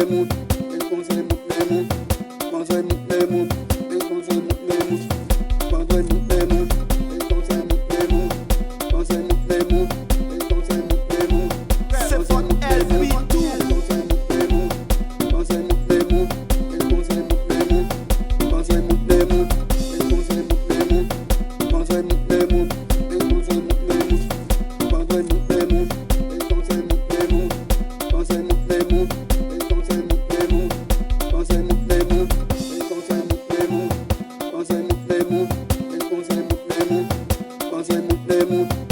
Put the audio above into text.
Lemut, el consejo Lemut, consejo Lemut, el consejo Lemut, consejo Lemut, el consejo Lemut, consejo Lemut, el consejo Lemut, C'est pas LB2. el consejo Lemut, consejo Lemut, el consejo Lemut, consejo Lemut, el consejo Lemut, consejo Lemut, el consejo Lemut, consejo Lemut, el consejo Lemut, consejo Lemut, el consejo Lemut, consejo Lemut, el consejo Lemut, consejo Lemut, el consejo Lemut, consejo Lemut.